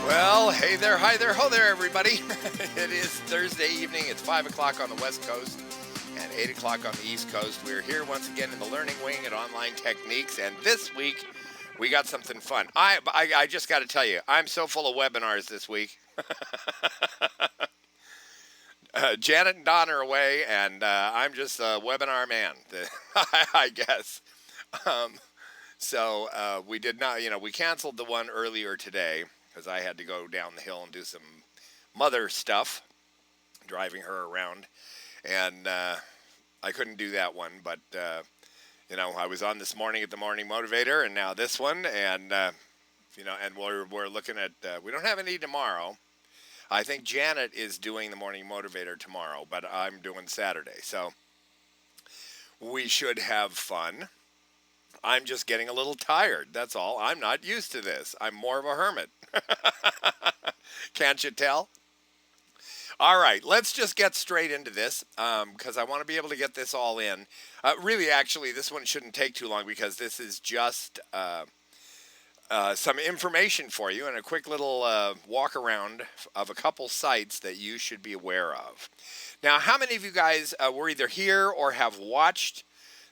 Well, hey there, hi there, ho there, everybody. It is Thursday evening. It's 5 o'clock on the West Coast and 8 o'clock on the East Coast. We're here once again in the Learning Wing at Online Techniques, and this week we got something fun. I just got to tell you, I'm so full of webinars this week. Janet and Don are away, and I'm just a webinar man, I guess. So we did not, we canceled the one earlier today because I had to go down the hill and do some mother stuff, driving her around, and I couldn't do that one. But I was on this morning at the Morning Motivator, and now this one, and and we're looking at. We don't have any tomorrow. I think Janet is doing the Morning Motivator tomorrow, but I'm doing Saturday, so we should have fun. I'm just getting a little tired, that's all. I'm not used to this. I'm more of a hermit. Can't you tell? All right, let's just get straight into this because I want to be able to get this all in. Really, actually, this one shouldn't take too long because this is just some information for you and a quick little walk around of a couple sites that you should be aware of. Now, how many of you guys were either here or have watched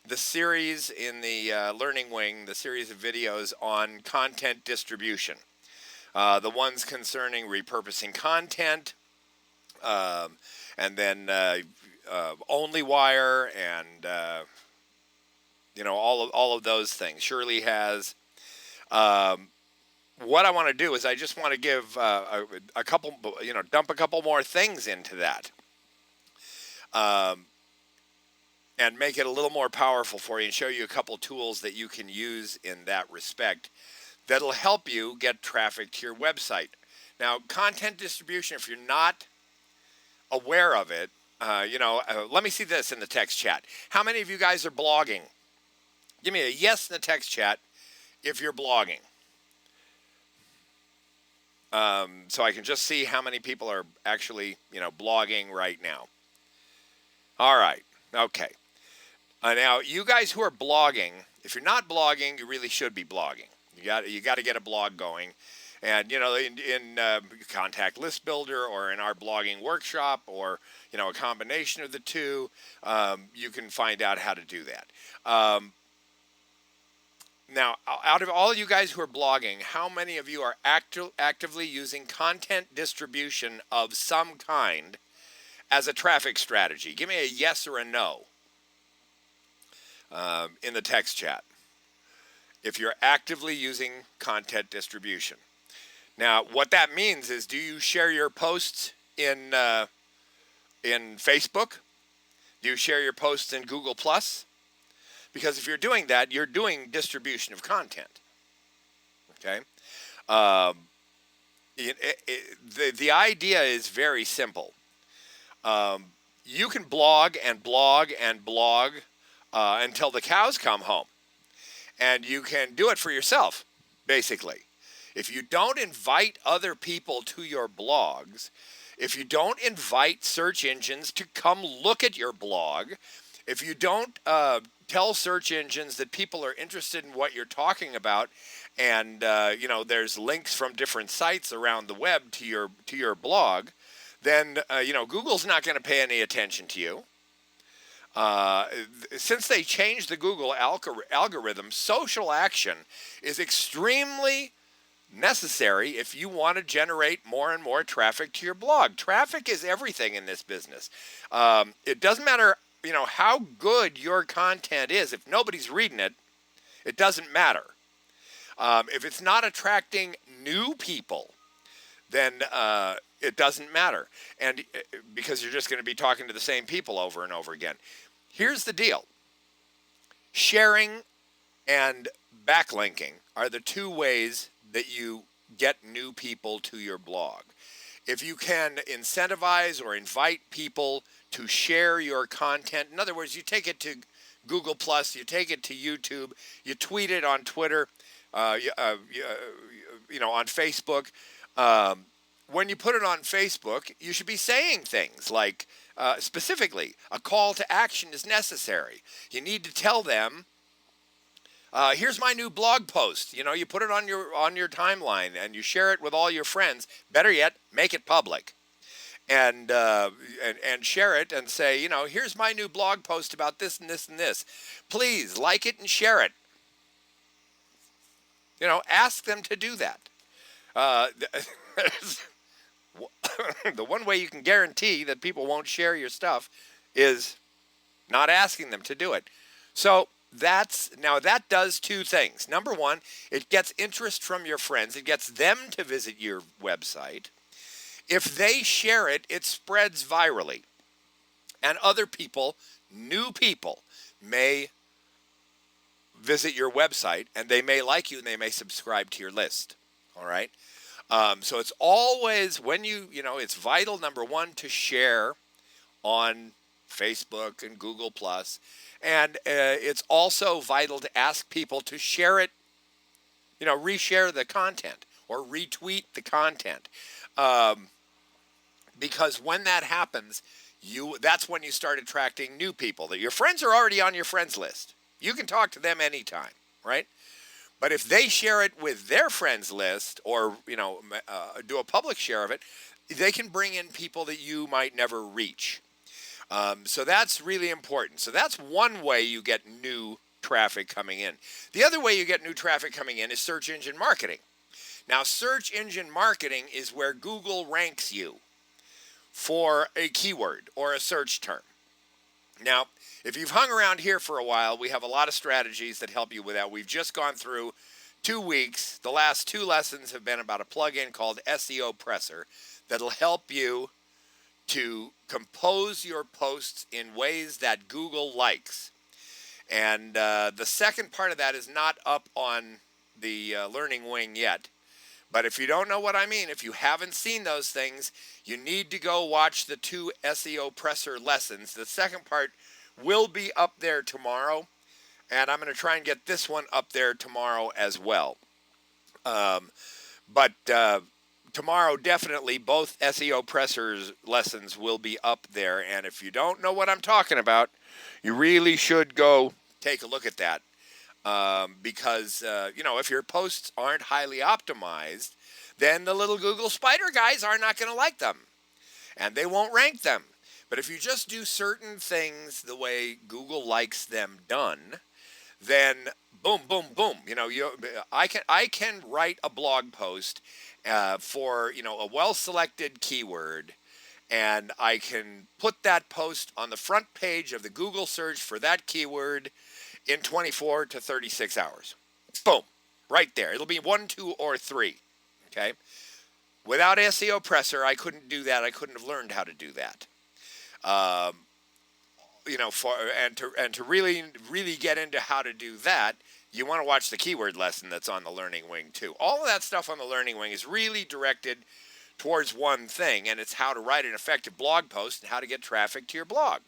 the series in the Learning Wing, the series of videos on content distribution? The ones concerning repurposing content, and then OnlyWire, and all of those things. Shirley has. What I want to do is I just want to give a couple, dump a couple more things into that. And make it a little more powerful for you and show you a couple tools that you can use in that respect that'll help you get traffic to your website. Now, content distribution, if you're not aware of it, let me see this in the text chat. How many of you guys are blogging? Give me a yes in the text chat if you're blogging. So I can just see how many people are actually, blogging right now. All right. Okay. Now, you guys who are blogging, if you're not blogging, you really should be blogging. You got to get a blog going, and in Contact List Builder or in our blogging workshop or a combination of the two, you can find out how to do that. Now, out of all you guys who are blogging, how many of you are actively using content distribution of some kind as a traffic strategy? Give me a yes or a no in the text chat if you're actively using content distribution. Now, what that means is, do you share your posts in Facebook? Do you share your posts in Google+? Because if you're doing that, you're doing distribution of content. Okay? The idea is very simple. You can blog and blog and blog until the cows come home. And you can do it for yourself, basically. If you don't invite other people to your blogs, if you don't invite search engines to come look at your blog, if you don't tell search engines that people are interested in what you're talking about, and there's links from different sites around the web to your blog, then Google's not going to pay any attention to you. Since they changed the Google algorithm, social action is extremely necessary if you want to generate more and more traffic to your blog. Traffic is everything in this business. It doesn't matter, how good your content is. If nobody's reading it, it doesn't matter. If it's not attracting new people, then it doesn't matter. And because you're just going to be talking to the same people over and over again. Here's the deal. Sharing and backlinking are the two ways that you get new people to your blog. If you can incentivize or invite people to share your content, in other words, you take it to Google+, you take it to YouTube, you tweet it on Twitter, on Facebook. When you put it on Facebook, you should be saying things like, specifically, a call to action is necessary. You need to tell them Here's my new blog post. You know, you put it on your timeline and you share it with all your friends. Better yet, make it public. And share it and say, you know, here's my new blog post about this and this and this. Please like it and share it. You know, ask them to do that. The one way you can guarantee that people won't share your stuff is not asking them to do it. So that does two things. Number one, it gets interest from your friends. It gets them to visit your website. If they share it, it spreads virally. And other people, new people, may visit your website and they may like you and they may subscribe to your list. All right? So it's always, it's vital, number one, to share on Facebook and Google+. And it's also vital to ask people to share it, reshare the content or retweet the content. Because when that happens, that's when you start attracting new people. That your friends are already on your friends list. You can talk to them anytime, right? But if they share it with their friends list or, do a public share of it, they can bring in people that you might never reach. So that's really important. So that's one way you get new traffic coming in. The other way you get new traffic coming in is search engine marketing. Now, search engine marketing is where Google ranks you for a keyword or a search term. Now, if you've hung around here for a while, we have a lot of strategies that help you with that. We've just gone through 2 weeks. The last 2 lessons have been about a plugin called SEO Presser that'll help you to compose your posts in ways that Google likes. And the second part of that is not up on the Learning Wing yet. But if you don't know what I mean, if you haven't seen those things, you need to go watch the 2 SEO Presser lessons. The second part will be up there tomorrow, and I'm going to try and get this one up there tomorrow as well. But tomorrow, definitely, both SEO Presser's lessons will be up there. And if you don't know what I'm talking about, you really should go take a look at that. Because, if your posts aren't highly optimized, then the little Google spider guys are not going to like them. And they won't rank them. But if you just do certain things the way Google likes them done, then boom, boom, boom. I can write a blog post for, a well-selected keyword, and I can put that post on the front page of the Google search for that keyword in 24 to 36 hours. Boom. Right there. It'll be 1, 2, or 3. Okay? Without SEO Presser, I couldn't do that. I couldn't have learned how to do that. To really get into how to do that, you want to watch the keyword lesson that's on the Learning Wing too. All of that stuff on the Learning Wing is really directed towards one thing, and it's how to write an effective blog post and how to get traffic to your blog.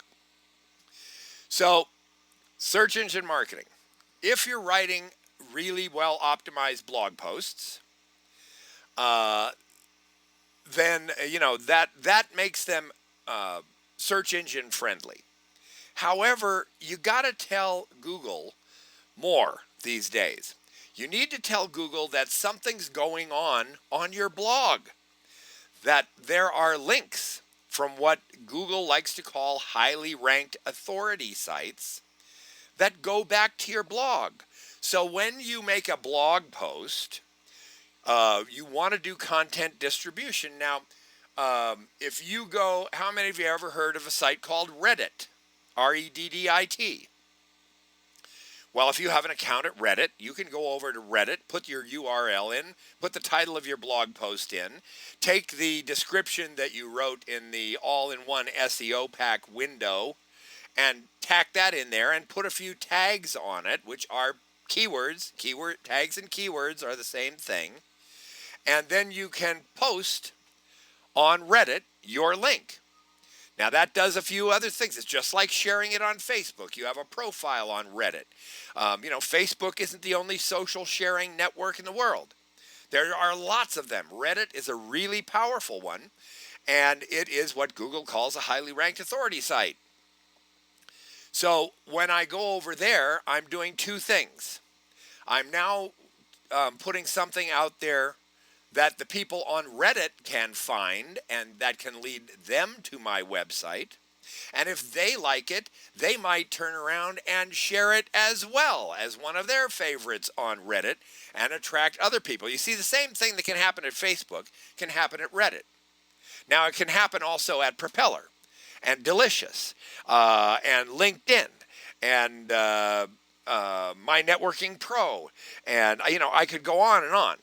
So, search engine marketing. If you're writing really well optimized blog posts, then that makes them search engine friendly. However, you got to tell Google more these days. You need to tell Google that something's going on your blog, that there are links from what Google likes to call highly ranked authority sites that go back to your blog. So when you make a blog post, you want to do content distribution. Now, if you go, how many of you ever heard of a site called Reddit? Reddit. Well, if you have an account at Reddit, you can go over to Reddit, put your URL in, put the title of your blog post in, take the description that you wrote in the all-in-one SEO pack window, and tack that in there and put a few tags on it, which are keywords. Keyword tags and keywords are the same thing. And then you can post on Reddit your link. Now, that does a few other things. It's just like sharing it on Facebook. You have a profile on Reddit. Facebook isn't the only social sharing network in the world. There are lots of them. Reddit is a really powerful one, and it is what Google calls a highly ranked authority site. So when I go over there, I'm doing 2 things. I'm now putting something out there that the people on Reddit can find and that can lead them to my website. And if they like it, they might turn around and share it as well as one of their favorites on Reddit and attract other people. You see, the same thing that can happen at Facebook can happen at Reddit. Now, it can happen also at Propeller and Delicious and LinkedIn and My Networking Pro. And, I could go on and on.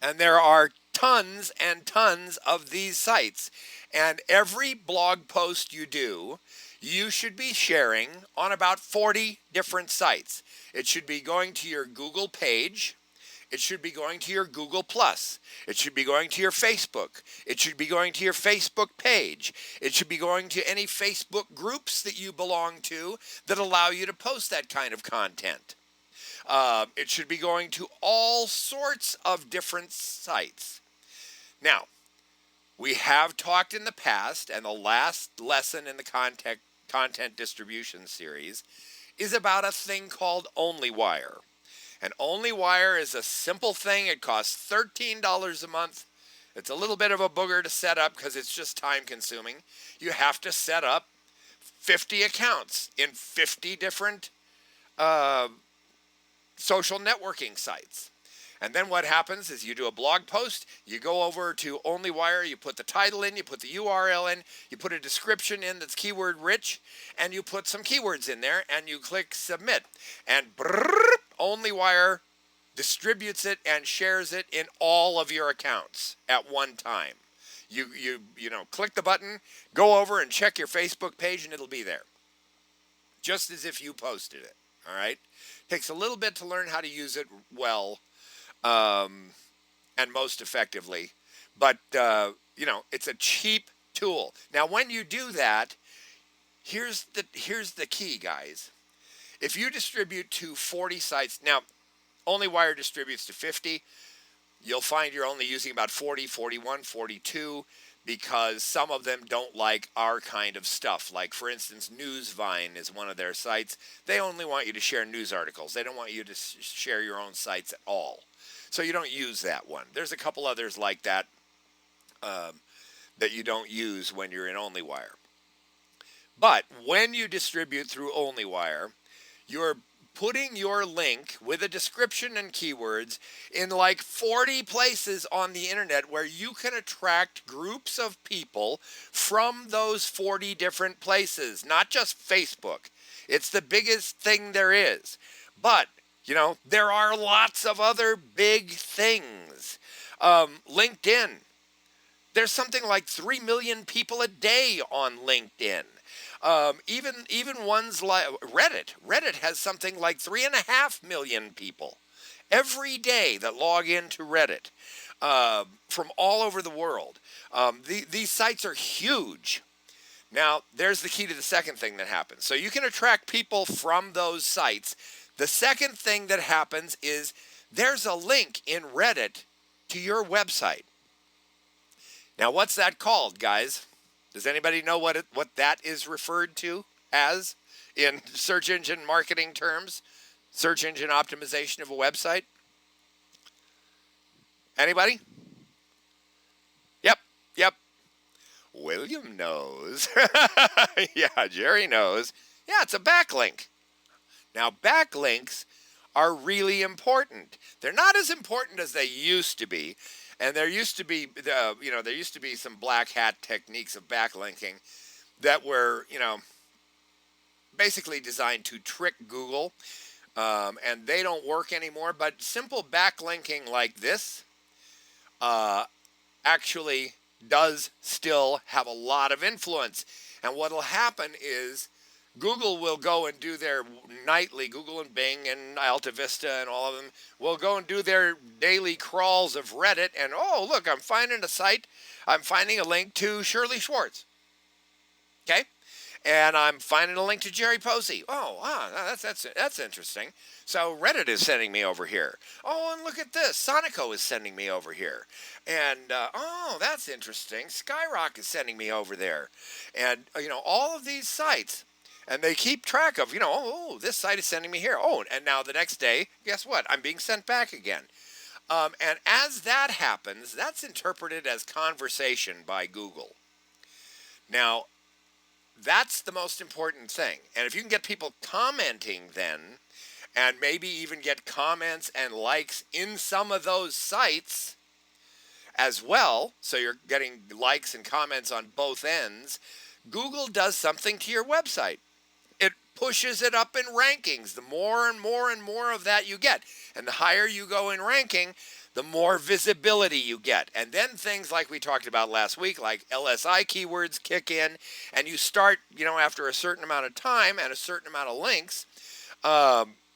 And there are tons and tons of these sites. And every blog post you do, you should be sharing on about 40 different sites. It should be going to your Google page. It should be going to your Google+. It should be going to your Facebook. It should be going to your Facebook page. It should be going to any Facebook groups that you belong to that allow you to post that kind of content. It should be going to all sorts of different sites. Now, we have talked in the past, and the last lesson in the content distribution series is about a thing called OnlyWire. And OnlyWire is a simple thing. It costs $13 a month. It's a little bit of a booger to set up because it's just time consuming. You have to set up 50 accounts in 50 different social networking sites. And then what happens is you do a blog post, you go over to OnlyWire, you put the title in, you put the URL in, you put a description in that's keyword rich, and you put some keywords in there, and you click submit. And OnlyWire distributes it and shares it in all of your accounts at one time. You click the button, go over and check your Facebook page, and it'll be there. Just as if you posted it, all right? Takes a little bit to learn how to use it well, and most effectively, but it's a cheap tool. Now, when you do that, here's the key, guys. If you distribute to 40 sites, now OnlyWire distributes to 50, you'll find you're only using about 40, 41, 42, because some of them don't like our kind of stuff. Like, for instance, Newsvine is one of their sites. They only want you to share news articles. They don't want you to share your own sites at all. So you don't use that one. There's a couple others like that that you don't use when you're in OnlyWire. But when you distribute through OnlyWire, you're putting your link with a description and keywords in like 40 places on the internet where you can attract groups of people from those 40 different places, not just Facebook. It's the biggest thing there is. But, there are lots of other big things. LinkedIn. There's something like 3 million people a day on LinkedIn. Even ones like Reddit. Reddit has something like 3.5 million people every day that log into Reddit from all over the world. These sites are huge. Now, there's the key to the second thing that happens. So you can attract people from those sites. The second thing that happens is there's a link in Reddit to your website. Now, what's that called, guys? Does anybody know what that is referred to as in search engine marketing terms? Search engine optimization of a website? Anybody? Yep. William knows. Yeah, Jerry knows. Yeah, it's a backlink. Now, backlinks are really important. They're not as important as they used to be. And there used to be, some black hat techniques of backlinking that were, basically designed to trick Google, and they don't work anymore. But simple backlinking like this actually does still have a lot of influence. And what will happen is Google will go and do their nightly, Google and Bing and Alta Vista and all of them will go and do their daily crawls of Reddit, and oh, look, I'm finding a site, I'm finding a link to Shirley Schwartz. Okay? And I'm finding a link to Jerry Posey. Oh, wow, that's interesting. So Reddit is sending me over here. Oh, and look at this. Sonico is sending me over here. And, oh, that's interesting. Skyrock is sending me over there. And, all of these sites. And they keep track of, oh, this site is sending me here. Oh, and now the next day, guess what? I'm being sent back again. And as that happens, that's interpreted as conversation by Google. Now, that's the most important thing. And if you can get people commenting then, and maybe even get comments and likes in some of those sites as well, so you're getting likes and comments on both ends, Google does something to your website. It pushes it up in rankings. The more and more and more of that you get. And the higher you go in ranking, the more visibility you get. And then things like we talked about last week, like LSI keywords kick in, and you start, after a certain amount of time and a certain amount of links,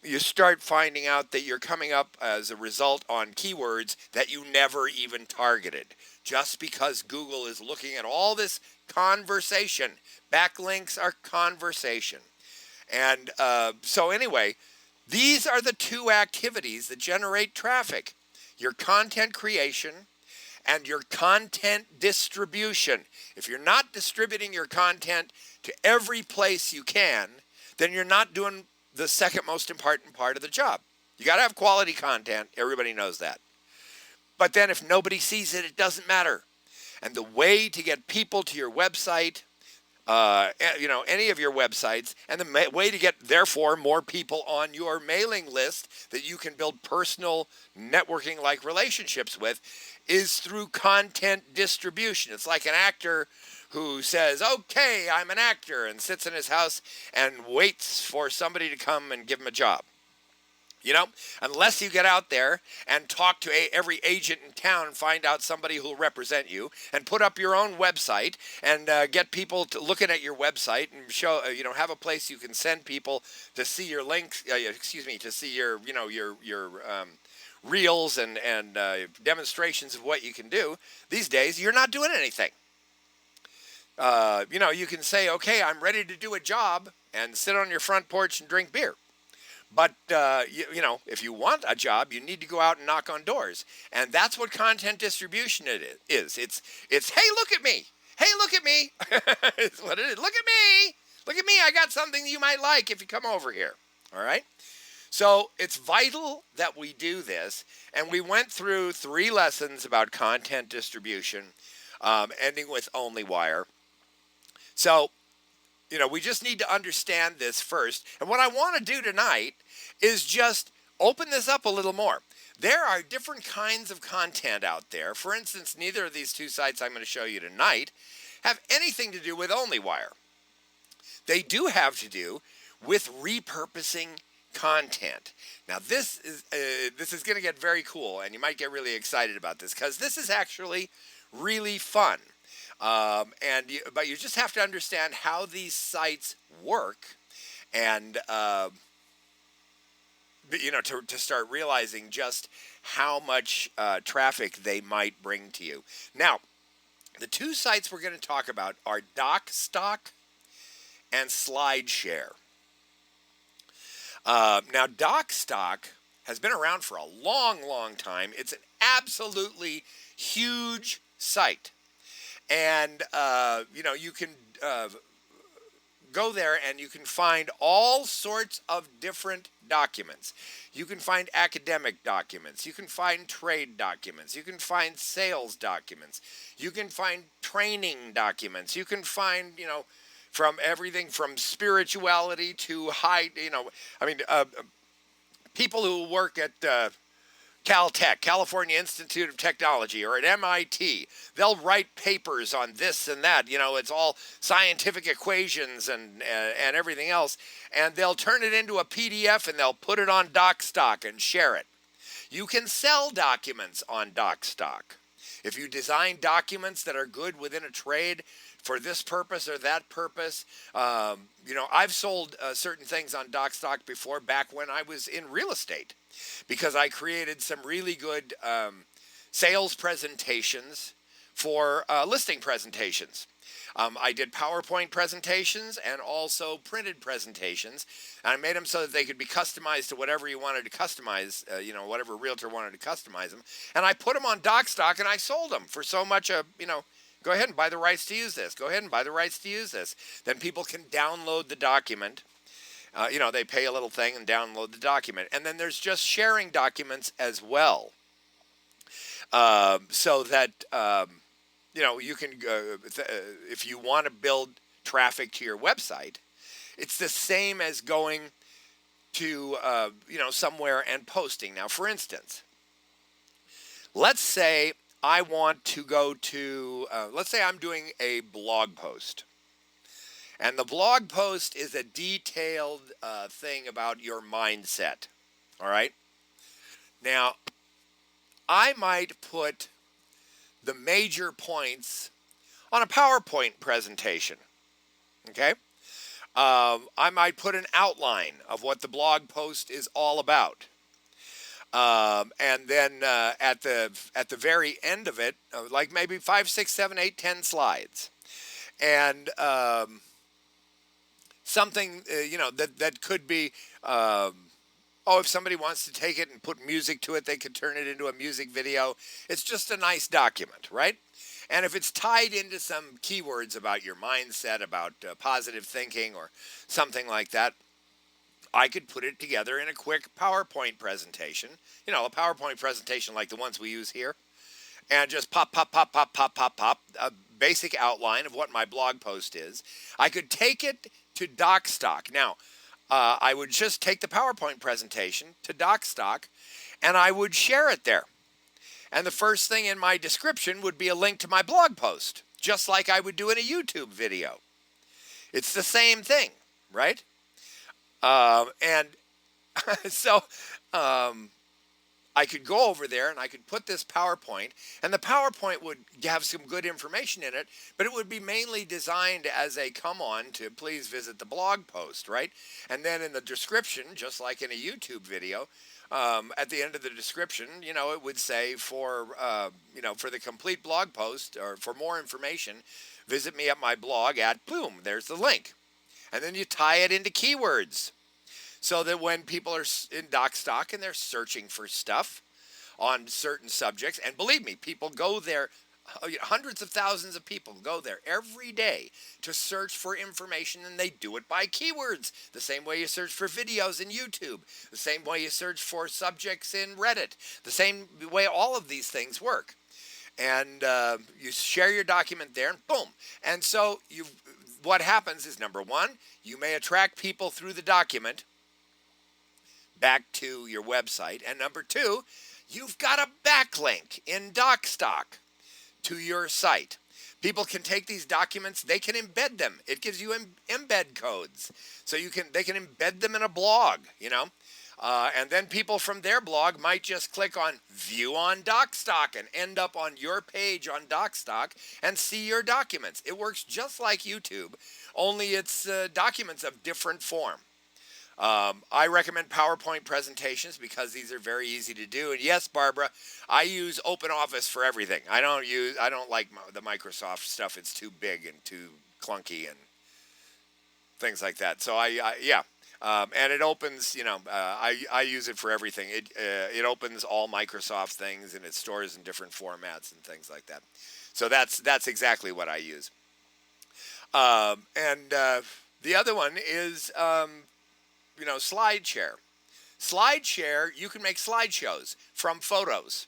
you start finding out that you're coming up as a result on keywords that you never even targeted, just because Google is looking at all this conversation. Backlinks are conversation. And so anyway, these are the two activities that generate traffic: your content creation and your content distribution. If you're not distributing your content to every place you can, then you're not doing the second most important part of the job. You got to have quality content. Everybody knows that. But then if nobody sees it, it doesn't matter. And the way to get people to your website, any of your websites, and the way to get, therefore, more people on your mailing list that you can build personal networking-like relationships with, is through content distribution. It's like an actor who says, okay, I'm an actor, and sits in his house and waits for somebody to come and give him a job. Unless you get out there and talk to every agent in town and find out somebody who will represent you, and put up your own website and get people to looking at your website and show, have a place you can send people to see your links, to see your, your reels and demonstrations of what you can do. These days, you're not doing anything. You can say, okay, I'm ready to do a job, and sit on your front porch and drink beer. But, if you want a job, you need to go out and knock on doors. And that's what content distribution is. It's hey, look at me. Hey, look at me. It's what it is. Look at me. Look at me. I got something you might like if you come over here. All right? So it's vital that we do this. And we went through 3 lessons about content distribution, ending with OnlyWire. So, we just need to understand this first. And what I want to do tonight is just open this up a little more. There are different kinds of content out there. For instance, neither of these 2 sites I'm going to show you tonight have anything to do with OnlyWire. They do have to do with repurposing content. Now, this is going to get very cool, and you might get really excited about this, because this is actually really fun. But you just have to understand how these sites work, and to start realizing just how much traffic they might bring to you. Now, the 2 sites we're going to talk about are DocStock and Slideshare. Now, DocStock has been around for a long, long time. It's an absolutely huge site. And, you can go there and you can find all sorts of different documents. You can find academic documents. You can find trade documents. You can find sales documents. You can find training documents. You can find, from everything from spirituality to people who work at Caltech, California Institute of Technology, or at MIT, they'll write papers on this and that. It's all scientific equations and everything else, and they'll turn it into a PDF and they'll put it on DocStock and share it. You can sell documents on DocStock. If you design documents that are good within a trade for this purpose or that purpose, I've sold certain things on DocStock before, back when I was in real estate, because I created some really good sales presentations for listing presentations. I did PowerPoint presentations and also printed presentations, and I made them so that they could be customized to whatever you wanted to customize, whatever realtor wanted to customize them. And I put them on DocStock and I sold them for so much Go ahead and buy the rights to use this. Go ahead and buy the rights to use this. Then people can download the document. They pay a little thing and download the document. And then there's just sharing documents as well. So that, you can, if you want to build traffic to your website, it's the same as going to, somewhere and posting. Now, for instance, let's say I want to go to, let's say I'm doing a blog post. And the blog post is a detailed thing about your mindset. All right? Now, I might put the major points on a PowerPoint presentation. Okay? I might put an outline of what the blog post is all about. And then at the very end of it, like maybe 5, 6, 7, 8, 10 slides. And something, that could be, if somebody wants to take it and put music to it, they could turn it into a music video. It's just a nice document, right? And if it's tied into some keywords about your mindset, about positive thinking or something like that, I could put it together in a quick PowerPoint presentation, a PowerPoint presentation like the ones we use here, and just pop, a basic outline of what my blog post is. I could take it to DocStock. Now, I would just take the PowerPoint presentation to DocStock, and I would share it there. And the first thing in my description would be a link to my blog post, just like I would do in a YouTube video. It's the same thing, right? And so I could go over there and I could put this PowerPoint, and the PowerPoint would have some good information in it, but it would be mainly designed as a come on to please visit the blog post, right? And then in the description, just like in a YouTube video, at the end of the description, it would say for the complete blog post or for more information, visit me at my blog at boom, there's the link. And then you tie it into keywords so that when people are in DocStock and they're searching for stuff on certain subjects, and believe me, people go there, hundreds of thousands of people go there every day to search for information, and they do it by keywords. The same way you search for videos in YouTube, the same way you search for subjects in Reddit, the same way all of these things work. And you share your document there, and boom. And so what happens is, number one, you may attract people through the document back to your website. And number two, you've got a backlink in DocStock to your site. People can take these documents, they can embed them. It gives you embed codes. So they can embed them in a blog, and then people from their blog might just click on view on DocStock and end up on your page on DocStock and see your documents. It works just like YouTube, only it's documents of different form. I recommend PowerPoint presentations because these are very easy to do. And yes, Barbara, I use OpenOffice for everything. I don't like the Microsoft stuff. It's too big and too clunky and things like that. So and it opens, I use it for everything. It opens all Microsoft things, and it stores in different formats and things like that. So that's exactly what I use. And the other one is Slideshare. Slideshare, you can make slideshows from photos.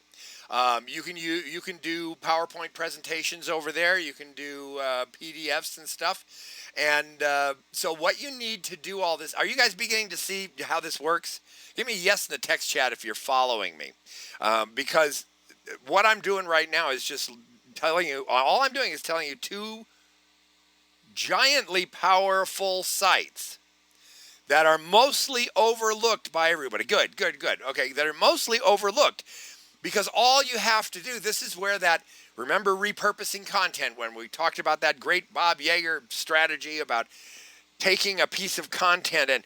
You can do PowerPoint presentations over there. You can do PDFs and stuff. And so what you need to do all this, are you guys beginning to see how this works? Give me a yes in the text chat if you're following me. Because what I'm doing right now is just telling you, all I'm doing is telling you two giantly powerful sites that are mostly overlooked by everybody. Good. Okay, that are mostly overlooked because all you have to do, this is where remember repurposing content when we talked about that great Bob Yeager strategy about taking a piece of content and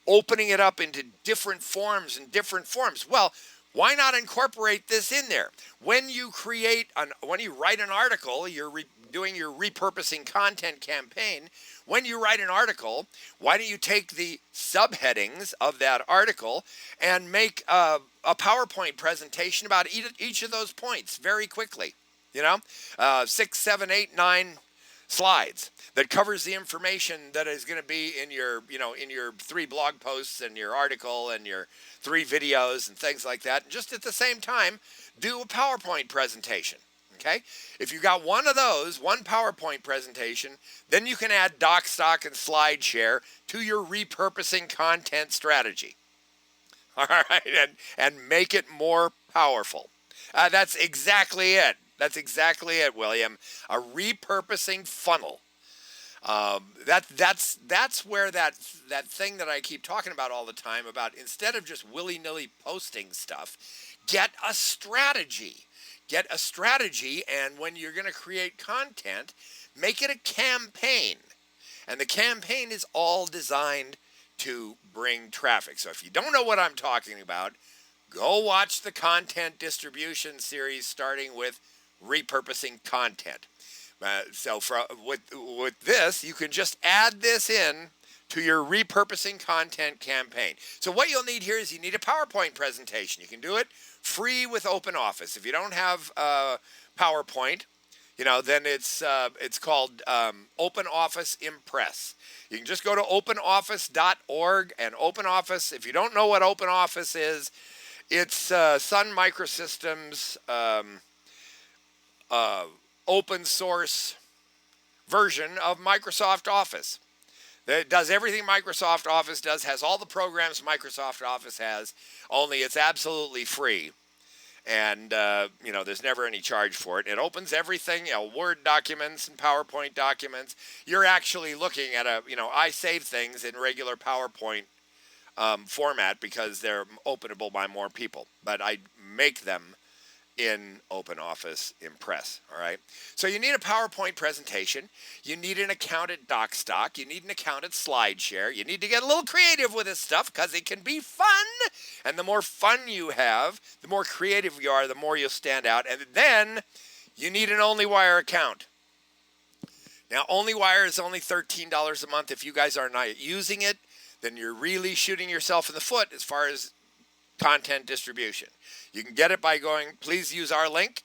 opening it up into different forms and different forms. Well, why not incorporate this in there? When you write an article, you're doing your repurposing content campaign. When you write an article, why don't you take the subheadings of that article and make a PowerPoint presentation about each of those points very quickly? You know, 6, 7, 8, 9 slides that covers the information that is going to be in your, in your 3 blog posts and your article and your 3 videos and things like that. And just at the same time, do a PowerPoint presentation. Okay? If you got one of those, one PowerPoint presentation, then you can add DocStock and Slideshare to your repurposing content strategy. All right, and make it more powerful. That's exactly it. That's exactly it, William. A repurposing funnel. That's where that thing that I keep talking about all the time about, instead of just willy-nilly posting stuff, get a strategy. Get a strategy, and when you're going to create content, make it a campaign. And the campaign is all designed to bring traffic. So if you don't know what I'm talking about, go watch the content distribution series starting with repurposing content. With this, you can just add this in to your repurposing content campaign. So what you'll need here is you need a PowerPoint presentation. You can do it free with OpenOffice. If you don't have PowerPoint, then it's called OpenOffice Impress. You can just go to openoffice.org, and OpenOffice, if you don't know what OpenOffice is, it's Sun Microsystems open source version of Microsoft Office. It does everything Microsoft Office does, has all the programs Microsoft Office has, only it's absolutely free. And, there's never any charge for it. It opens everything, Word documents and PowerPoint documents. You're actually looking at I save things in regular PowerPoint format because they're openable by more people. But I make them in OpenOffice Impress, all right? So you need a PowerPoint presentation. You need an account at DocStock. You need an account at Slideshare. You need to get a little creative with this stuff because it can be fun. And the more fun you have, the more creative you are, the more you'll stand out. And then you need an OnlyWire account. Now, OnlyWire is only $13 a month. If you guys are not using it, then you're really shooting yourself in the foot as far as content distribution. You can get it by going, please use our link,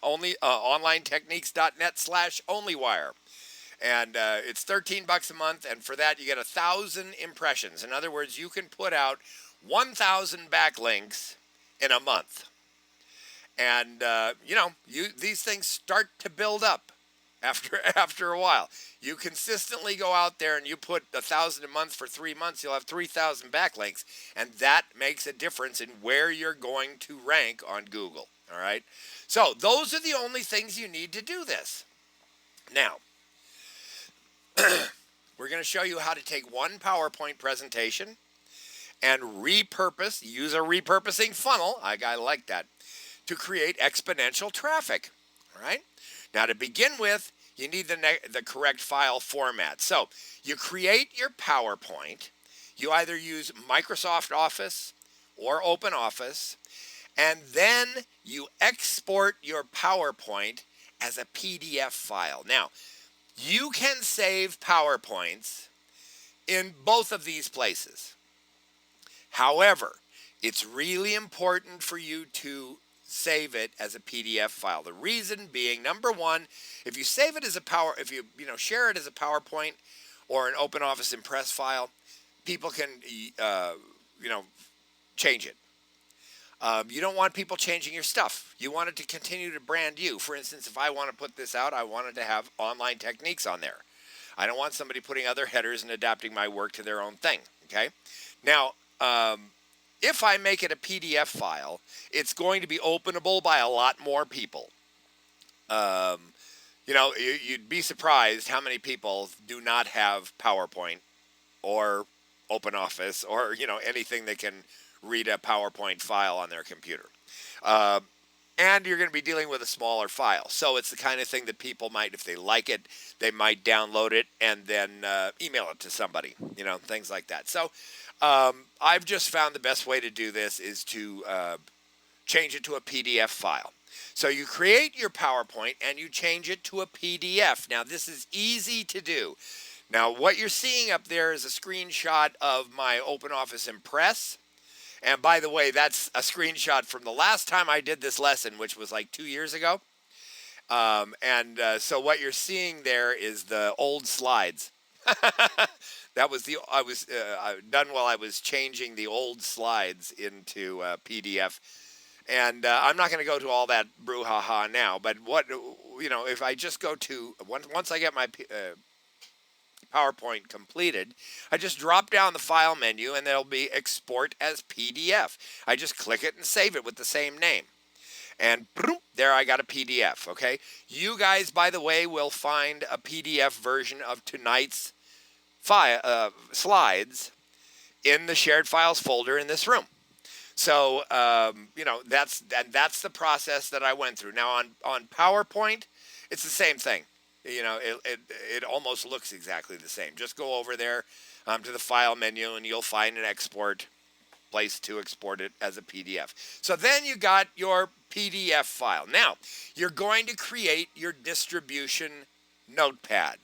onlinetechniques.net/onlywire. And it's $13 a month, and for that you get 1,000 impressions. In other words, you can put out 1,000 backlinks in a month. And, these things start to build up after a while. You consistently go out there and you put 1,000 a month for 3 months, you'll have 3,000 backlinks, and that makes a difference in where you're going to rank on Google. All right? So those are the only things you need to do this. Now, we're going to show you how to take one PowerPoint presentation and use a repurposing funnel, I like that, to create exponential traffic. All right? Now, to begin with, you need the correct file format. So you create your PowerPoint. You either use Microsoft Office or OpenOffice, and then you export your PowerPoint as a PDF file. Now, you can save PowerPoints in both of these places. However, it's really important for you to save it as a PDF file. The reason being, number one, if you save it as share it as a PowerPoint or an OpenOffice Impress file, people can change it. You don't want people changing your stuff. You want it to continue to brand you. For instance, if I want to put this out, I wanted to have online techniques on there. I don't want somebody putting other headers and adapting my work to their own thing. Okay? Now, if I make it a PDF file, it's going to be openable by a lot more people. You'd be surprised how many people do not have PowerPoint or OpenOffice or, anything that can read a PowerPoint file on their computer. And you're going to be dealing with a smaller file. So it's the kind of thing that people might, if they like it, they might download it and then email it to somebody, things like that. So I've just found the best way to do this is to change it to a PDF file. So you create your PowerPoint and you change it to a PDF. Now, this is easy to do. Now, what you're seeing up there is a screenshot of my OpenOffice Impress. And by the way, that's a screenshot from the last time I did this lesson, which was like 2 years ago. So what you're seeing there is the old slides. That was I was done while I was changing the old slides into PDF. And I'm not going to go to all that brouhaha now, but if I just go to, once I get my PowerPoint completed, I just drop down the file menu and there'll be export as PDF. I just click it and save it with the same name. And boom, there I got a PDF, okay? You guys, by the way, will find a PDF version of tonight's slides in the shared files folder in this room. So, that's the process that I went through. Now on PowerPoint, it's the same thing. It almost looks exactly the same. Just go over there to the file menu and you'll find an export place to export it as a PDF. So then you got your PDF file. Now, you're going to create your distribution notepad.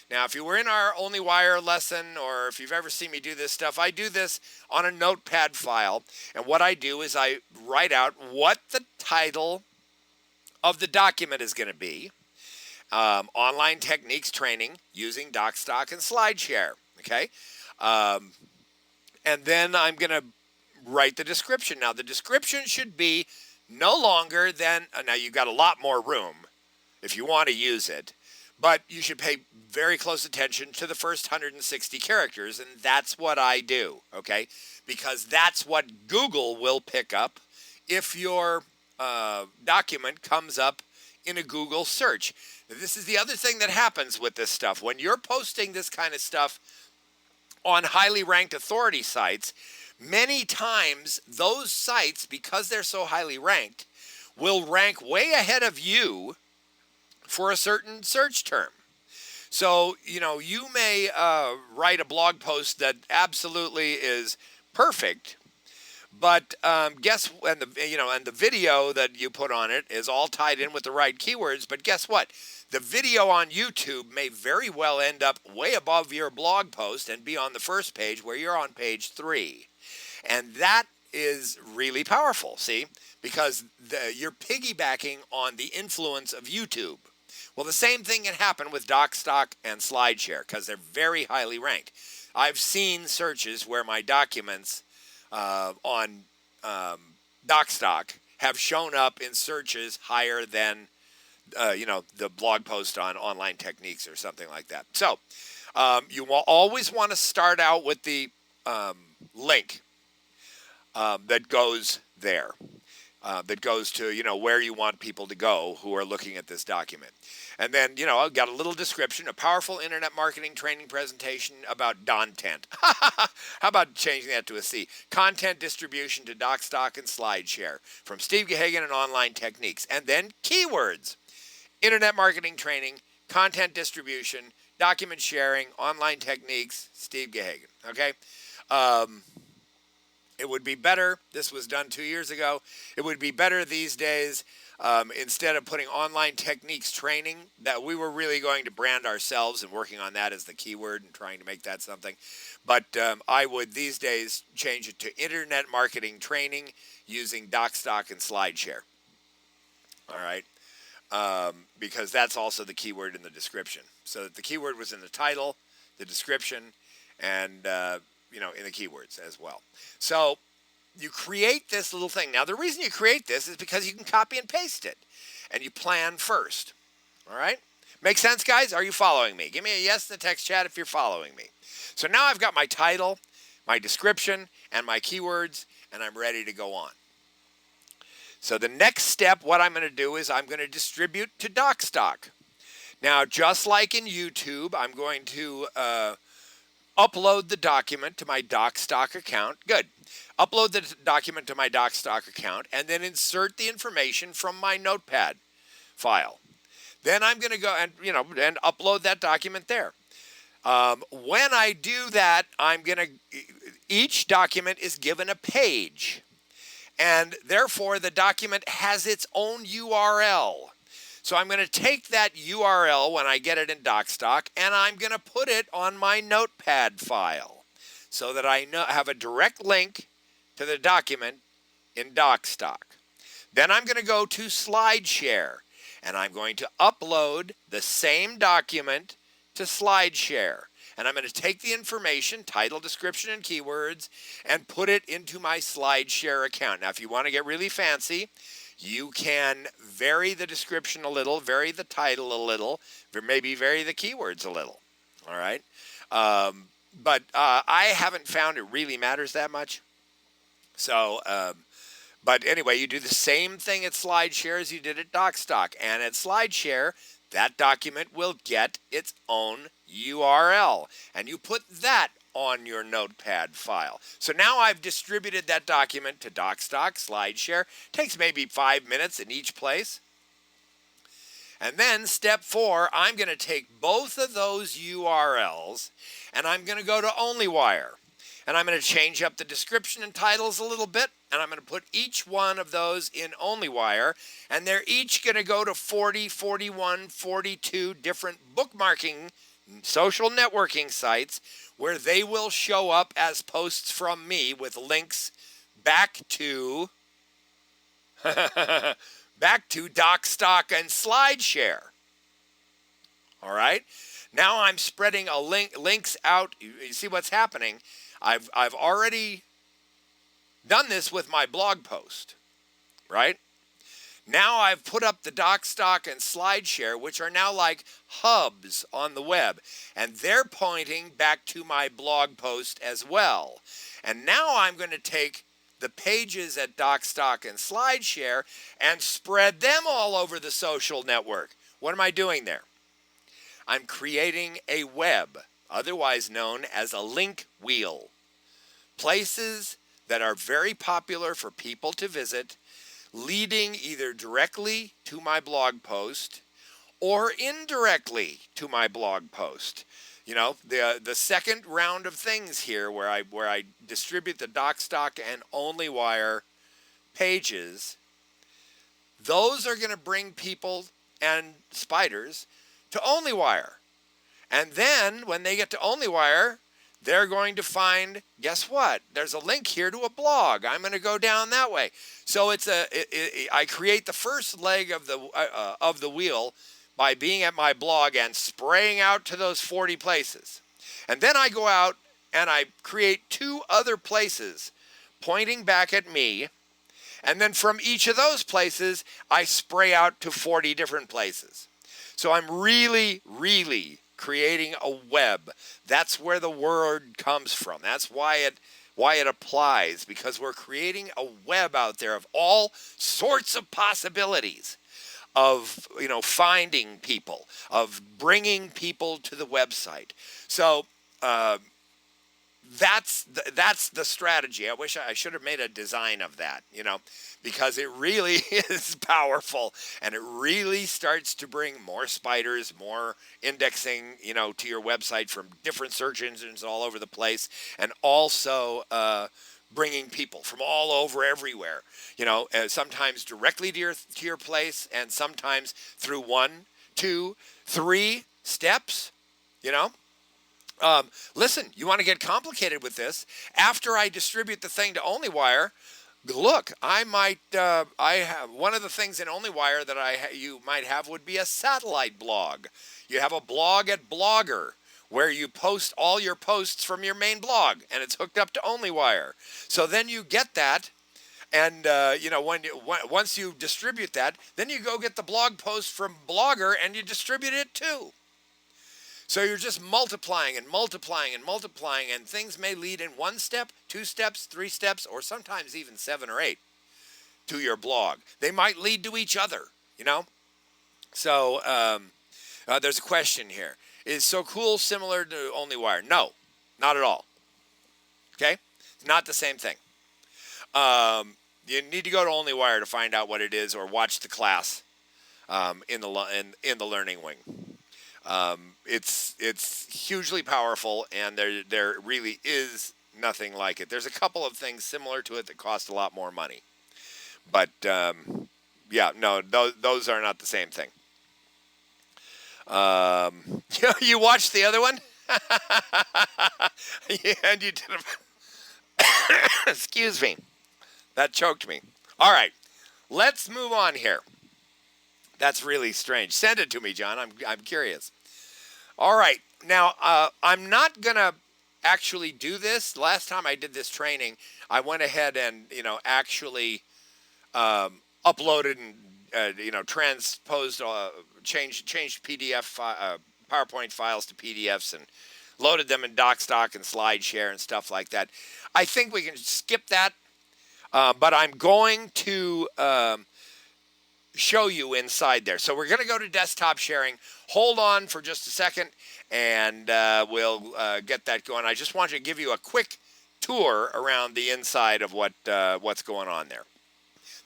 Now, if you were in our Only Wire lesson, or if you've ever seen me do this stuff, I do this on a notepad file. And what I do is I write out what the title of the document is going to be. Online techniques training using DocStock and Slideshare. Okay. And then I'm going to write the description. Now, the description should be no longer than, now you've got a lot more room if you want to use it, but you should pay very close attention to the first 160 characters, and that's what I do, okay? Because that's what Google will pick up if your document comes up in a Google search. Now, this is the other thing that happens with this stuff. When you're posting this kind of stuff on highly ranked authority sites, many times those sites, because they're so highly ranked, will rank way ahead of you for a certain search term. So, you may write a blog post that absolutely is perfect, but and the video that you put on it is all tied in with the right keywords. But guess what? The video on YouTube may very well end up way above your blog post and be on the first page where you're on page 3. And that is really powerful, see? Because you're piggybacking on the influence of YouTube. Well, the same thing can happen with DocStock and Slideshare because they're very highly ranked. I've seen searches where my documents on DocStock have shown up in searches higher than, the blog post on online techniques or something like that. So you will always want to start out with the link that goes there. That goes to, where you want people to go who are looking at this document. And then, I've got a little description, a powerful internet marketing training presentation about content. How about changing that to a C? Content distribution to DocStock and Slideshare from Steve Gaghagen and Online Techniques. And then keywords, internet marketing training, content distribution, document sharing, online techniques, Steve Gaghagen. Okay? It would be better, this was done 2 years ago, it would be better these days, instead of putting online techniques training, that we were really going to brand ourselves and working on that as the keyword and trying to make that something. But I would these days change it to internet marketing training using DocStock and Slideshare. All right? Because that's also the keyword in the description. So that the keyword was in the title, the description, and in the keywords as well. So you create this little thing. Now, the reason you create this is because you can copy and paste it, and you plan first. All right? Make sense, guys? Are you following me? Give me a yes in the text chat if you're following me. So now I've got my title, my description, and my keywords, and I'm ready to go on. So the next step, what I'm going to do is I'm going to distribute to DocStock. Now, just like in YouTube, I'm going to upload the document to my DocStock account. Good. Upload the document to my DocStock account and then insert the information from my notepad file. Then I'm going to go and upload that document there. When I do that, each document is given a page, and therefore the document has its own URL. So I'm going to take that URL when I get it in DocStock, and I'm going to put it on my notepad file so that I have a direct link to the document in DocStock. Then I'm going to go to Slideshare, and I'm going to upload the same document to Slideshare. And I'm going to take the information, title, description, and keywords, and put it into my Slideshare account. Now, if you want to get really fancy, you can vary the description a little, vary the title a little, maybe vary the keywords a little. All right? But I haven't found it really matters that much. So, but anyway, you do the same thing at Slideshare as you did at DocStock. And at Slideshare, that document will get its own URL. And you put that on your notepad file. So now I've distributed that document to DocStock, Slideshare. Takes maybe 5 minutes in each place. And then step 4, I'm going to take both of those URLs and I'm going to go to OnlyWire. And I'm going to change up the description and titles a little bit. And I'm going to put each one of those in OnlyWire. And they're each going to go to 40, 41, 42 different bookmarking, social networking sites where they will show up as posts from me with links back to back to DocStock and Slideshare. All right? Now I'm spreading links out. You see what's happening? I've already done this with my blog post, right? Now I've put up the DocStock and Slideshare, which are now like hubs on the web, and they're pointing back to my blog post as well. And now I'm going to take the pages at DocStock and Slideshare and spread them all over the social network. What am I doing there? I'm creating a web, otherwise known as a link wheel. Places that are very popular for people to visit, leading either directly to my blog post or indirectly to my blog post. You know, the second round of things here where I distribute the DocStock and OnlyWire pages, those are going to bring people and spiders to OnlyWire. And then when they get to OnlyWire, they're going to find, guess what? There's a link here to a blog. I'm going to go down that way. So I create the first leg of the wheel by being at my blog and spraying out to those 40 places. And then I go out and I create 2 other places pointing back at me. And then from each of those places, I spray out to 40 different places. So I'm really, really creating a web. That's where the word comes from. That's why it applies, because we're creating a web out there of all sorts of possibilities of, you know, finding people, of bringing people to the website. So that's the strategy. I wish I should have made a design of that, you know, because it really is powerful, and it really starts to bring more spiders, more indexing, you know, to your website from different search engines all over the place, and also bringing people from all over everywhere, you know, sometimes directly to your place, and sometimes through 1, 2, 3 steps, you know. Listen, you want to get complicated with this? After I distribute the thing to OnlyWire, look, I have one of the things in OnlyWire that you might have would be a satellite blog. You have a blog at Blogger where you post all your posts from your main blog, and it's hooked up to OnlyWire. So then you get that, and you know, once you distribute that, then you go get the blog post from Blogger and you distribute it too. So you're just multiplying and multiplying and multiplying, and things may lead in 1 step, 2 steps, 3 steps, or sometimes even 7 or 8 to your blog. They might lead to each other, you know. So there's a question here. Is So Cool similar to OnlyWire? No, not at all. Okay? It's not the same thing. You need to go to OnlyWire to find out what it is, or watch the class in the Learning Wing. It's hugely powerful, and there really is nothing like it. There's a couple of things similar to it that cost a lot more money, but yeah, no, those are not the same thing. You watched the other one, yeah, and you did. Excuse me, that choked me. All right, let's move on here. That's really strange. Send it to me, John. I'm curious. All right. Now, I'm not going to actually do this. Last time I did this training, I went ahead and, actually uploaded and, transposed, changed PDF, PowerPoint files to PDFs and loaded them in DocStock and Slideshare and stuff like that. I think we can skip that, but I'm going to show you inside there. So we're going to go to desktop sharing. Hold on for just a second, and we'll get that going. I just wanted to give you a quick tour around the inside of what's going on there.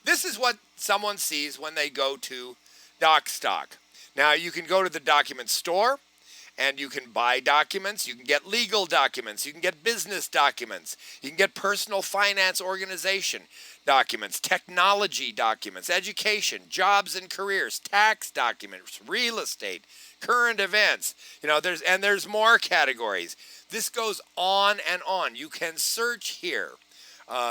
This is what someone sees when they go to DocStock. Now, you can go to the document store, and you can buy documents. You can get legal documents. You can get business documents. You can get personal finance organization documents, technology documents, education, jobs and careers, tax documents, real estate, current events. There's more categories. This goes on and on. You can search here.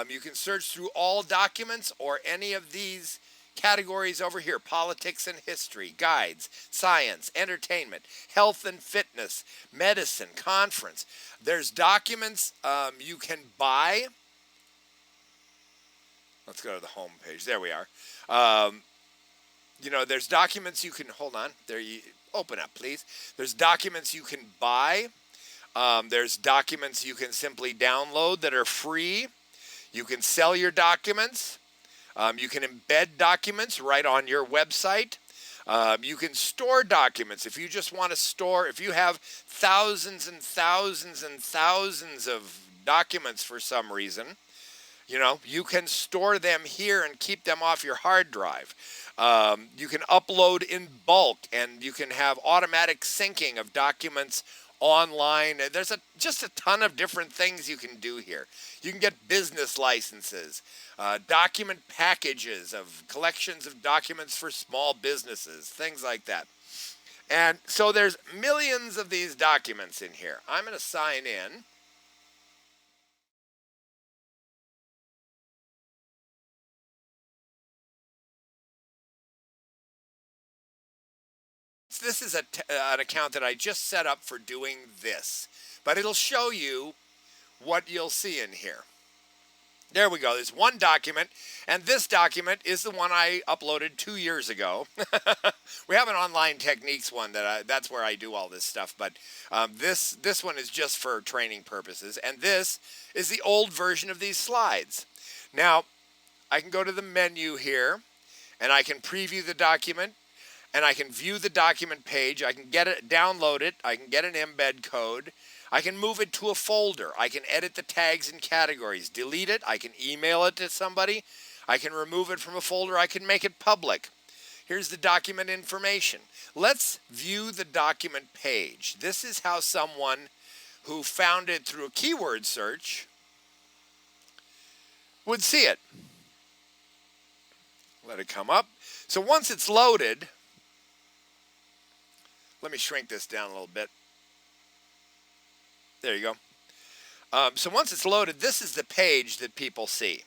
You can search through all documents or any of these categories over here: politics and history, guides, science, entertainment, health and fitness, medicine, conference. There's documents you can buy. Let's go to the home page. There we are. There's documents you can, hold on. There, you open up, please. There's documents you can buy. There's documents you can simply download that are free. You can sell your documents. You can embed documents right on your website. You can store documents. If you just want to store, if you have thousands and thousands and thousands of documents for some reason, you can store them here and keep them off your hard drive. You can upload in bulk, and you can have automatic syncing of documents online. There's just a ton of different things you can do here. You can get business licenses, document packages of collections of documents for small businesses, things like that. And so there's millions of these documents in here. I'm going to sign in. This is an account that I just set up for doing this, but it'll show you what you'll see in here. There we go. There's one document, and this document is the one I uploaded 2 years ago. We have an online techniques one that's where I do all this stuff, but this one is just for training purposes, and this is the old version of these slides. Now, I can go to the menu here, and I can preview the document, and I can view the document page. I can get it, download it. I can get an embed code. I can move it to a folder. I can edit the tags and categories, delete it. I can email it to somebody. I can remove it from a folder. I can make it public. Here's the document information. Let's view the document page. This is how someone who found it through a keyword search would see it. Let it come up. So once it's loaded, let me shrink this down a little bit. There you go. So once it's loaded, this is the page that people see.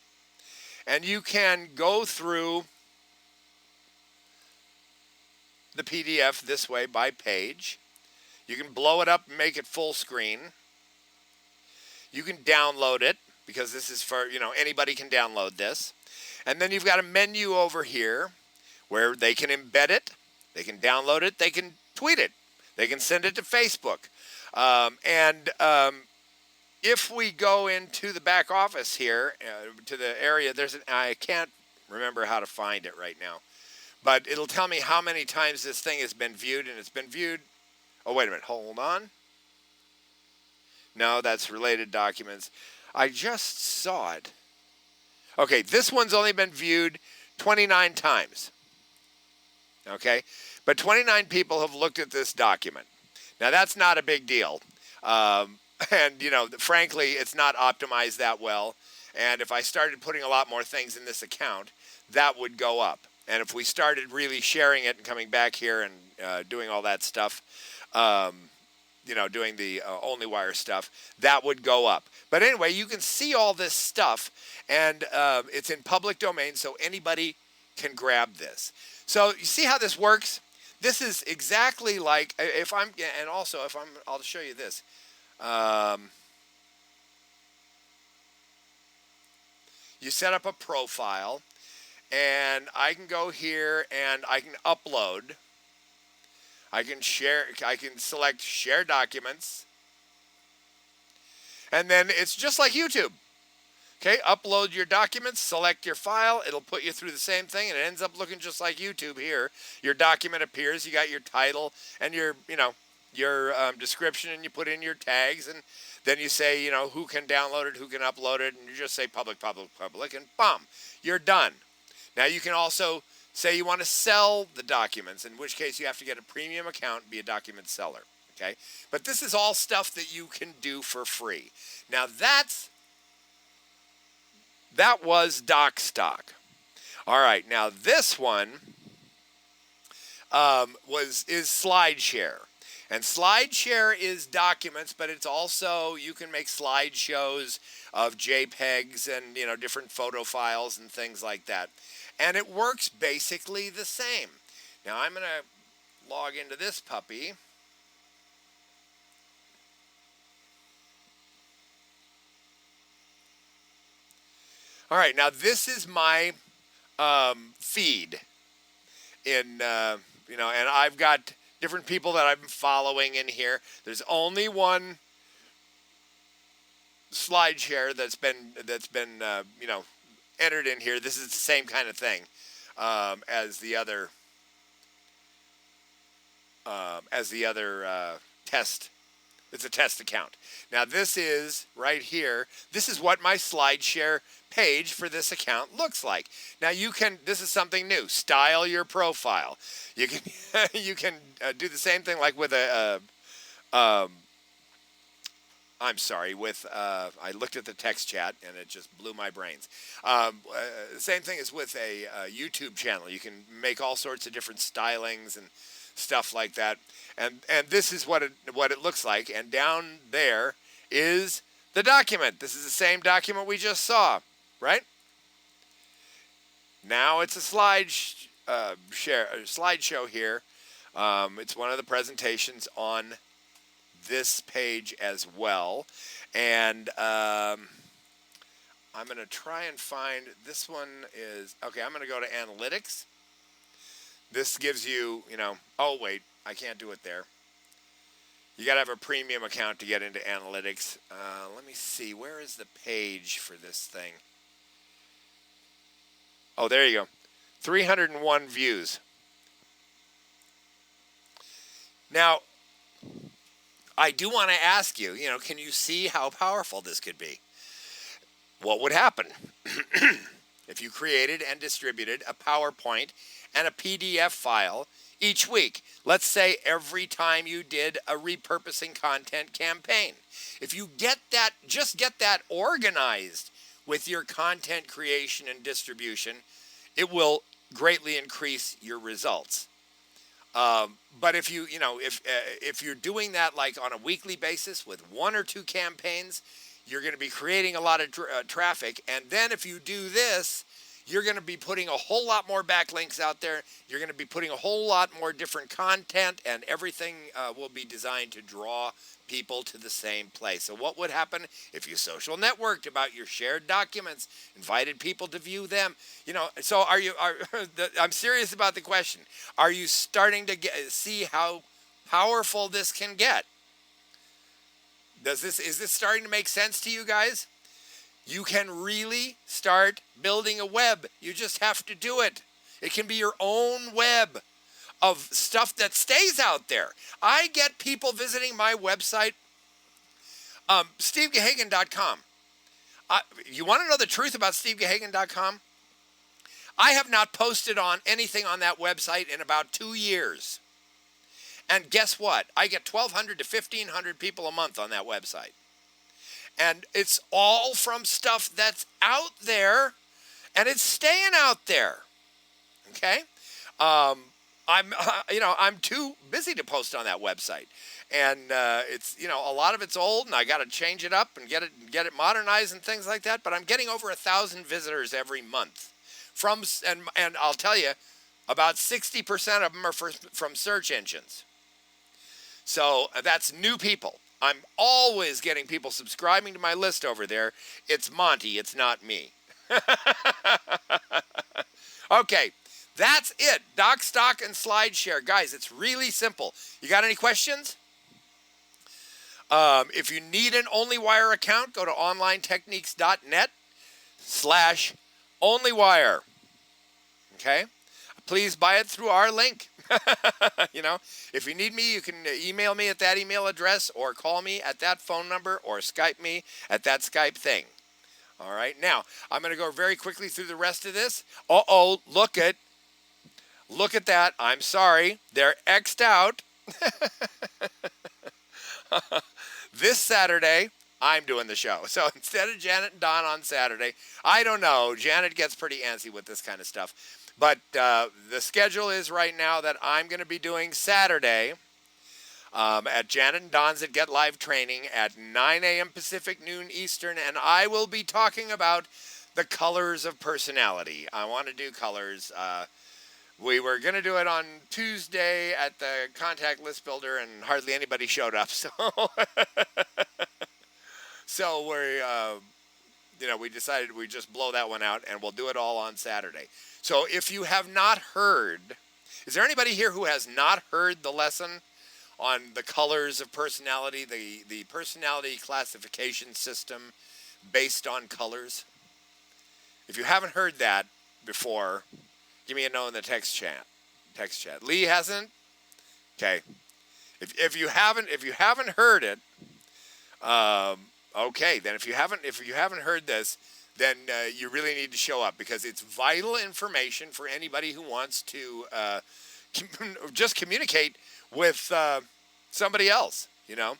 And you can go through the PDF this way by page. You can blow it up and make it full screen. You can download it, because this is for, anybody can download this. And then you've got a menu over here where they can embed it, they can download it, they can tweet it, they can send it to Facebook. If we go into the back office here, to the area, I can't remember how to find it right now, but it'll tell me how many times this thing has been viewed, and it's been viewed. Oh, wait a minute, hold on. No, that's related documents. I just saw it. Okay, this one's only been viewed 29 times. Okay, but 29 people have looked at this document. Now, that's not a big deal. And, frankly, it's not optimized that well. And if I started putting a lot more things in this account, that would go up. And if we started really sharing it and coming back here and doing all that stuff, doing the OnlyWire stuff, that would go up. But anyway, you can see all this stuff, and it's in public domain, so anybody can grab this. So you see how this works? This is exactly like if I'm, and also if I'm, I'll show you this. You set up a profile, and I can go here and I can upload. I can share, I can select share documents. And then it's just like YouTube. Okay, upload your documents, select your file. It'll put you through the same thing, and it ends up looking just like YouTube here. Your document appears. You got your title and your, your description, and you put in your tags, and then you say, who can download it, who can upload it, and you just say public, public, public, and boom, you're done. Now you can also say you want to sell the documents, in which case you have to get a premium account and be a document seller. Okay, but this is all stuff that you can do for free. Now that was DocStock. All right, now this one is Slideshare. And Slideshare is documents, but it's also, you can make slideshows of JPEGs and, different photo files and things like that. And it works basically the same. Now I'm going to log into this puppy. All right, now this is my feed in, and I've got different people that I'm following in here. There's only one Slideshare that's been entered in here. This is the same kind of thing as the other test. It's a test account. Now this is right here. This is what my Slideshare page for this account looks like. Now this is something new. Style your profile. You can do the same thing like with I looked at the text chat and it just blew my brains. Same thing as with a YouTube channel. You can make all sorts of different stylings and stuff like that. And this is what it looks like. And down there is the document. This is the same document we just saw, right? Now it's a slideshow here. It's one of the presentations on this page as well. And I'm going to try and find, this one is, okay, I'm going to go to analytics. This gives you, oh wait, I can't do it there. You got to have a premium account to get into analytics. Let me see, where is the page for this thing? Oh, there you go. 301 views. Now, I do want to ask you, can you see how powerful this could be? What would happen if you created and distributed a PowerPoint and a PDF file each week? Let's say every time you did a repurposing content campaign. If you just get that organized with your content creation and distribution, it will greatly increase your results. But if if you're doing that like on a weekly basis with one or two campaigns, you're going to be creating a lot of traffic. And then if you do this, you're going to be putting a whole lot more backlinks out there. You're going to be putting a whole lot more different content, and everything will be designed to draw people to the same place. So what would happen if you social networked about your shared documents, invited people to view them? So I'm serious about the question. Are you starting to see how powerful this can get? Is this starting to make sense to you guys? You can really start building a web. You just have to do it. It can be your own web of stuff that stays out there. I get people visiting my website, SteveGaghagen.com. You want to know the truth about SteveGaghagen.com? I have not posted on anything on that website in about 2 years. And guess what? I get 1,200 to 1,500 people a month on that website. And it's all from stuff that's out there, and it's staying out there. Okay? I'm too busy to post on that website. And it's, a lot of it's old, and I got to change it up and get it modernized and things like that. But I'm getting over 1,000 visitors every month. And I'll tell you, About 60% of them are from search engines. So that's new people. I'm always getting people subscribing to my list over there. It's Monty, it's not me. Okay, that's it. DocStock and Slideshare. Guys, it's really simple. You got any questions? If you need an OnlyWire account, go to onlinetechniques.net/OnlyWire. Okay? Please buy it through our link. You know, if you need me, you can email me at that email address or call me at that phone number or Skype me at that Skype thing. All right. Now, I'm going to go very quickly through the rest of this. Look at that. I'm sorry. They're X'd out. This Saturday, I'm doing the show. So instead of Janet and Don on Saturday, I don't know. Janet gets pretty antsy with this kind of stuff. But the schedule is right now that I'm going to be doing Saturday at Janet and Don's at Get Live Training at 9 a.m. Pacific, noon Eastern, and I will be talking about the colors of personality. I want to do colors. We were going to do it on Tuesday at the Contact List Builder, and hardly anybody showed up. So, we decided we'd just blow that one out, and we'll do it all on Saturday. So if you have not heard, is there anybody here who has not heard the lesson on the colors of personality, the personality classification system based on colors? If you haven't heard that before, give me a no in the text chat. Lee hasn't? Okay. If you haven't heard it, okay, then if you haven't heard this, then you really need to show up, because it's vital information for anybody who wants to just communicate with somebody else, you know.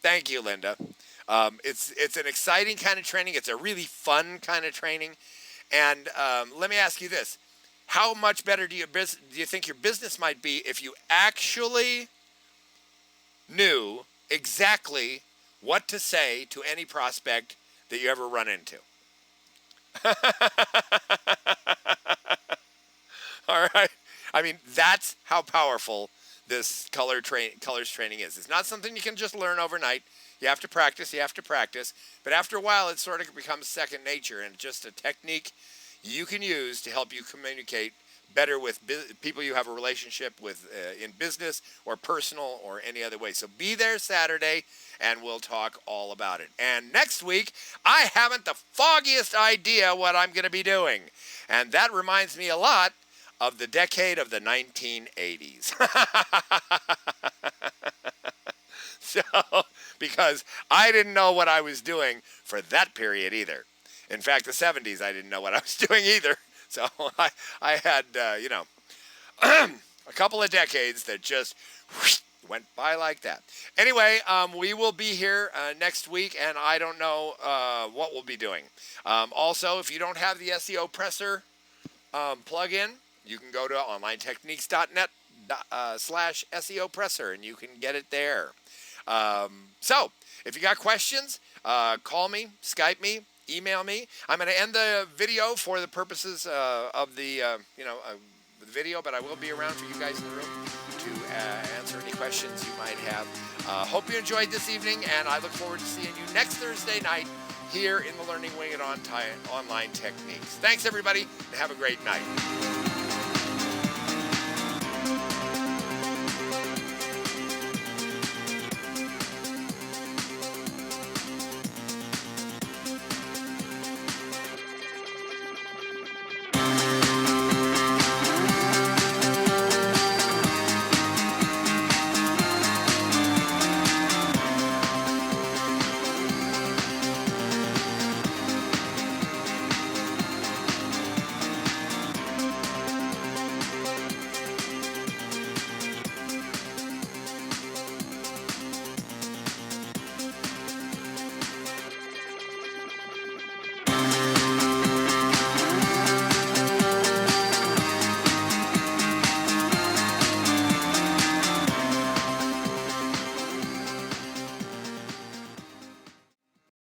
Thank you, Linda. It's an exciting kind of training. It's a really fun kind of training. And let me ask you this. How much better do you think your business might be if you actually knew exactly what to say to any prospect that you ever run into? All right. I mean, that's how powerful this colors training is. It's not something you can just learn overnight. You have to practice. But after a while, it sort of becomes second nature, and just a technique you can use to help you communicate better with people you have a relationship with in business or personal or any other way. So be there Saturday, and we'll talk all about it. And next week, I haven't the foggiest idea what I'm going to be doing. And that reminds me a lot of the decade of the 1980s. So, because I didn't know what I was doing for that period either. In fact, the 70s, I didn't know what I was doing either. So I had, a couple of decades that just went by like that. Anyway, we will be here next week, and I don't know what we'll be doing. Also, if you don't have the SEO Presser plugin, you can go to onlinetechniques.net/SEO Presser, and you can get it there. So, if you got questions, call me, Skype me, email me. I'm going to end the video for the purposes of the video, but I will be around for you guys in the room to answer any questions you might have. Hope you enjoyed this evening, and I look forward to seeing you next Thursday night here in the Learning Wing at Online Techniques. Thanks, everybody, and have a great night.